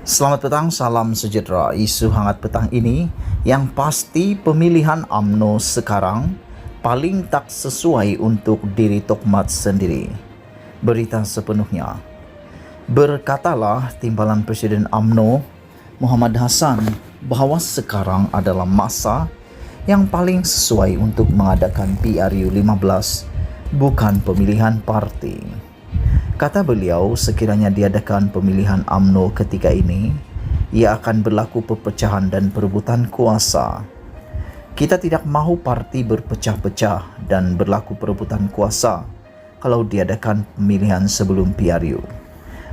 Selamat petang, salam sejahtera. Isu hangat petang ini yang pasti pemilihan UMNO sekarang paling tak sesuai untuk diri Tokmat sendiri. Berita sepenuhnya. Berkatalah Timbalan Presiden UMNO Muhammad Hassan bahawa sekarang adalah masa yang paling sesuai untuk mengadakan PRU 15, bukan pemilihan parti. Kata beliau, sekiranya diadakan pemilihan UMNO ketika ini, ia akan berlaku perpecahan dan perebutan kuasa. Kita tidak mahu parti berpecah-pecah dan berlaku perebutan kuasa kalau diadakan pemilihan sebelum PRU.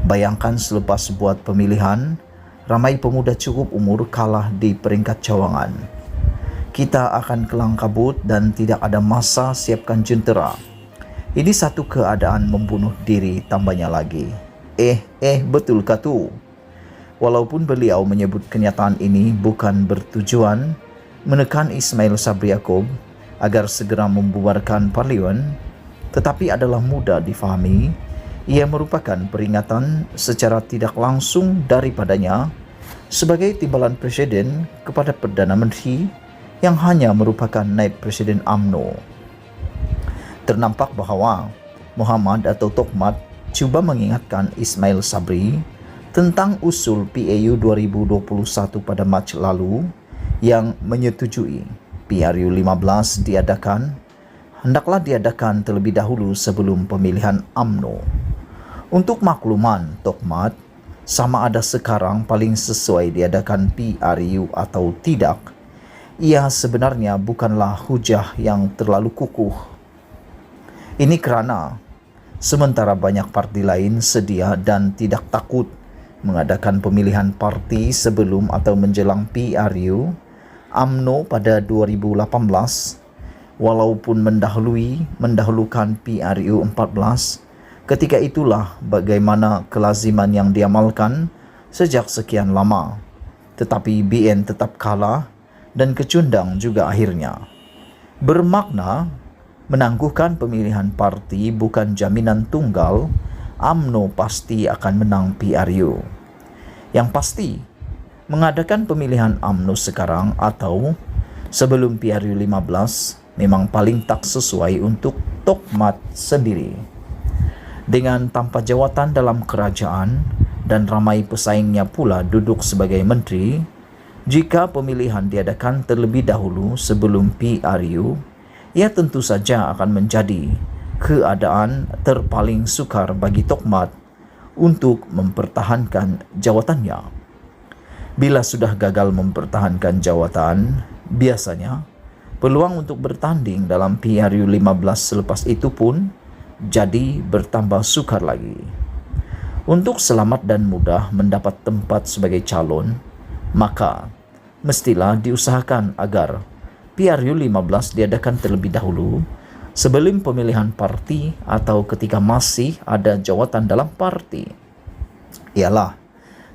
Bayangkan selepas buat pemilihan, ramai pemuda cukup umur kalah di peringkat cawangan. Kita akan kelang kabut dan tidak ada masa siapkan jentera. Ini satu keadaan membunuh diri, tambahnya lagi. Betulkah tu? Walaupun beliau menyebut kenyataan ini bukan bertujuan menekan Ismail Sabri Yaakob agar segera membubarkan parlimen, tetapi adalah mudah difahami, ia merupakan peringatan secara tidak langsung daripadanya sebagai timbalan presiden kepada Perdana Menteri yang hanya merupakan naib presiden UMNO. Ternampak bahawa Muhammad atau Tokmat cuba mengingatkan Ismail Sabri tentang usul PAU 2021 pada Mac lalu yang menyetujui PRU 15 hendaklah diadakan terlebih dahulu sebelum pemilihan UMNO. Untuk makluman Tokmat, sama ada sekarang paling sesuai diadakan PRU atau tidak, ia sebenarnya bukanlah hujah yang terlalu kukuh. Ini kerana sementara banyak parti lain sedia dan tidak takut mengadakan pemilihan parti sebelum atau menjelang PRU, UMNO pada 2018 walaupun mendahulukan PRU 14, ketika itulah bagaimana kelaziman yang diamalkan sejak sekian lama. Tetapi BN tetap kalah dan kecundang juga akhirnya. Bermakna menangguhkan pemilihan parti bukan jaminan tunggal UMNO pasti akan menang PRU. Yang pasti, mengadakan pemilihan UMNO sekarang atau sebelum PRU 15 memang paling tak sesuai untuk Tokmat sendiri. Dengan tanpa jawatan dalam kerajaan dan ramai pesaingnya pula duduk sebagai menteri, jika pemilihan diadakan terlebih dahulu sebelum PRU, ia tentu saja akan menjadi keadaan terpaling sukar bagi Tokmat untuk mempertahankan jawatannya. Bila sudah gagal mempertahankan jawatan, biasanya peluang untuk bertanding dalam PRU 15 selepas itu pun jadi bertambah sukar lagi. Untuk selamat dan mudah mendapat tempat sebagai calon, maka mestilah diusahakan agar PRU 15 diadakan terlebih dahulu sebelum pemilihan parti atau ketika masih ada jawatan dalam parti. Ialah,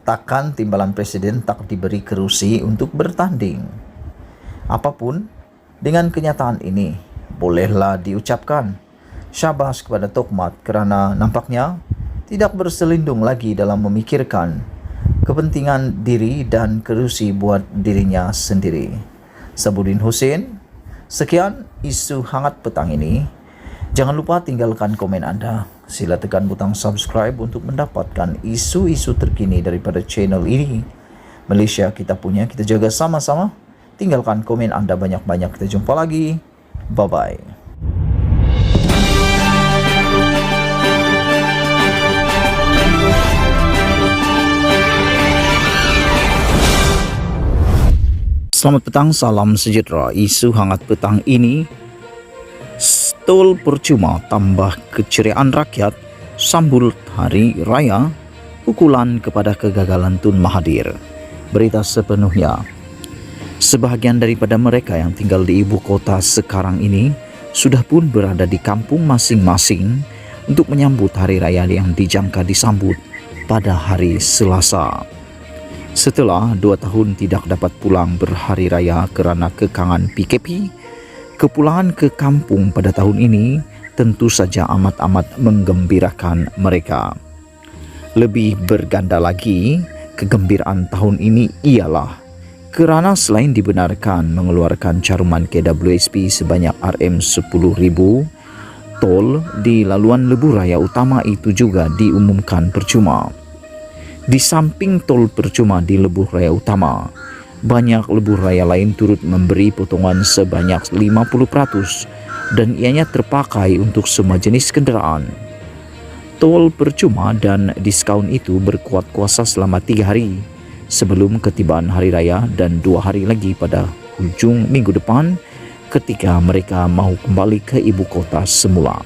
takkan timbalan presiden tak diberi kerusi untuk bertanding. Apapun, dengan kenyataan ini, bolehlah diucapkan syabas kepada Tokmat kerana nampaknya tidak berselindung lagi dalam memikirkan kepentingan diri dan kerusi buat dirinya sendiri. Sabudin Hussein, sekian isu hangat petang ini. Jangan lupa tinggalkan komen anda. Sila tekan butang subscribe untuk mendapatkan isu-isu terkini daripada channel ini. Malaysia kita punya, kita jaga sama-sama. Tinggalkan komen anda banyak-banyak. Kita jumpa lagi. Bye-bye. Selamat petang, salam sejahtera. Isu hangat petang ini, tol percuma tambah keceriaan rakyat sambut Hari Raya, pukulan kepada kegagalan Tun Mahathir. Berita sepenuhnya. Sebahagian daripada mereka yang tinggal di ibu kota sekarang ini sudah pun berada di kampung masing-masing untuk menyambut Hari Raya yang dijangka disambut pada hari Selasa. Setelah 2 tahun tidak dapat pulang berhari raya kerana kekangan PKP, kepulangan ke kampung pada tahun ini tentu saja amat-amat menggembirakan mereka. Lebih berganda lagi, kegembiraan tahun ini ialah kerana selain dibenarkan mengeluarkan caruman KWSP sebanyak RM10.000, tol di laluan lebuh raya utama itu juga diumumkan percuma. Di samping tol percuma di lebuh raya utama, banyak lebuh raya lain turut memberi potongan sebanyak 50% dan ianya terpakai untuk semua jenis kenderaan. Tol percuma dan diskaun itu berkuat kuasa selama 3 hari sebelum ketibaan hari raya dan 2 hari lagi pada hujung minggu depan ketika mereka mahu kembali ke ibu kota semula.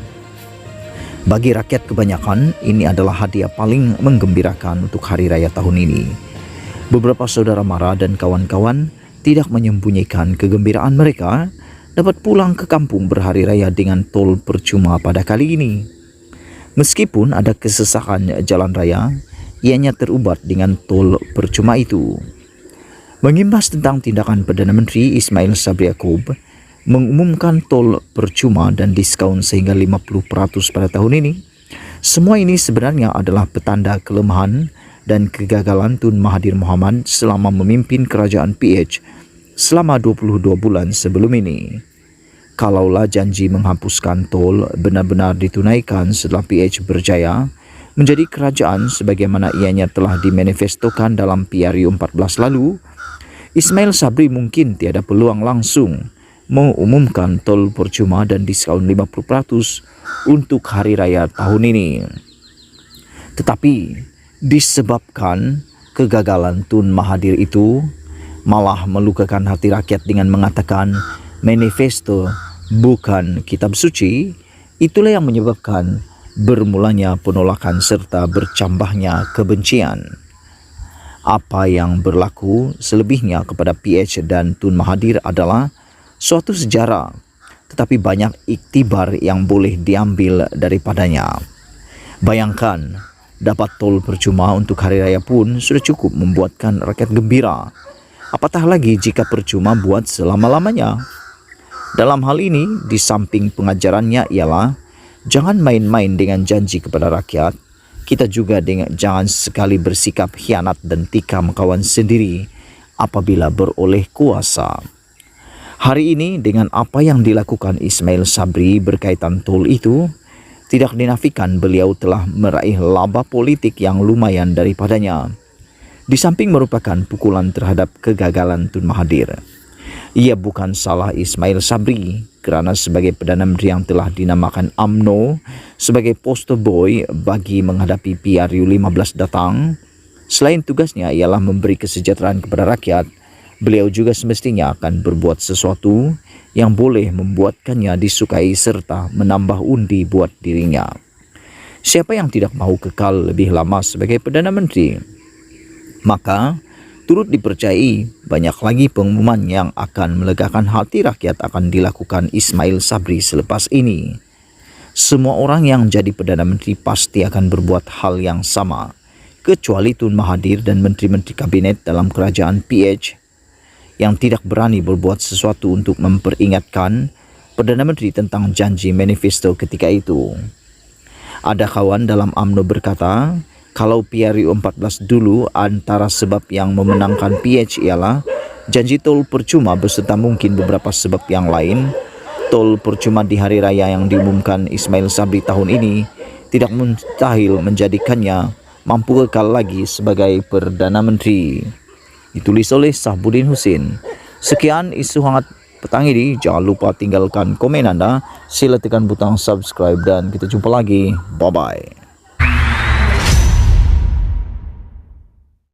Bagi rakyat kebanyakan, ini adalah hadiah paling menggembirakan untuk hari raya tahun ini. Beberapa saudara mara dan kawan-kawan tidak menyembunyikan kegembiraan mereka dapat pulang ke kampung berhari raya dengan tol percuma pada kali ini. Meskipun ada kesesakan jalan raya, ianya terubat dengan tol percuma itu. Mengimbas tentang tindakan Perdana Menteri Ismail Sabri Yaakob mengumumkan tol percuma dan diskaun sehingga 50% pada tahun ini, semua ini sebenarnya adalah petanda kelemahan dan kegagalan Tun Mahathir Mohamad selama memimpin kerajaan PH selama 22 bulan sebelum ini. Kalaulah janji menghapuskan tol benar-benar ditunaikan setelah PH berjaya menjadi kerajaan sebagaimana ianya telah dimanifestokan dalam PRU 14 lalu, Ismail Sabri mungkin tiada peluang langsung mengumumkan tol percuma dan diskaun 50% untuk hari raya tahun ini. Tetapi disebabkan kegagalan Tun Mahathir itu malah melukakan hati rakyat dengan mengatakan manifesto bukan kitab suci, itulah yang menyebabkan bermulanya penolakan serta bercambahnya kebencian. Apa yang berlaku selebihnya kepada PH dan Tun Mahathir adalah suatu sejarah, tetapi banyak iktibar yang boleh diambil daripadanya. Bayangkan, dapat tol percuma untuk hari raya pun sudah cukup membuatkan rakyat gembira. Apatah lagi jika percuma buat selama-lamanya. Dalam hal ini, di samping pengajarannya ialah jangan main-main dengan janji kepada rakyat. Kita juga jangan sekali bersikap khianat dan tikam kawan sendiri apabila beroleh kuasa. Hari ini dengan apa yang dilakukan Ismail Sabri berkaitan tol itu, tidak dinafikan beliau telah meraih laba politik yang lumayan daripadanya. Di samping merupakan pukulan terhadap kegagalan Tun Mahathir. Ia bukan salah Ismail Sabri kerana sebagai Perdana Menteri yang telah dinamakan UMNO sebagai poster boy bagi menghadapi PRU 15 datang, selain tugasnya ialah memberi kesejahteraan kepada rakyat, beliau juga semestinya akan berbuat sesuatu yang boleh membuatkannya disukai serta menambah undi buat dirinya. Siapa yang tidak mahu kekal lebih lama sebagai Perdana Menteri? Maka turut dipercayai banyak lagi pengumuman yang akan melegakan hati rakyat akan dilakukan Ismail Sabri selepas ini. Semua orang yang jadi Perdana Menteri pasti akan berbuat hal yang sama, kecuali Tun Mahathir dan menteri-menteri kabinet dalam kerajaan PH yang tidak berani berbuat sesuatu untuk memperingatkan Perdana Menteri tentang janji manifesto ketika itu. Ada kawan dalam UMNO berkata, kalau PRU 14 dulu antara sebab yang memenangkan PH ialah janji tol percuma beserta mungkin beberapa sebab yang lain, tol percuma di hari raya yang diumumkan Ismail Sabri tahun ini tidak mustahil menjadikannya mampu kekal lagi sebagai Perdana Menteri. Ditulis oleh Sahbudin Husin. Sekian isu hangat petang ini. Jangan lupa tinggalkan komen anda, sila tekan butang subscribe dan kita jumpa lagi. Bye-bye.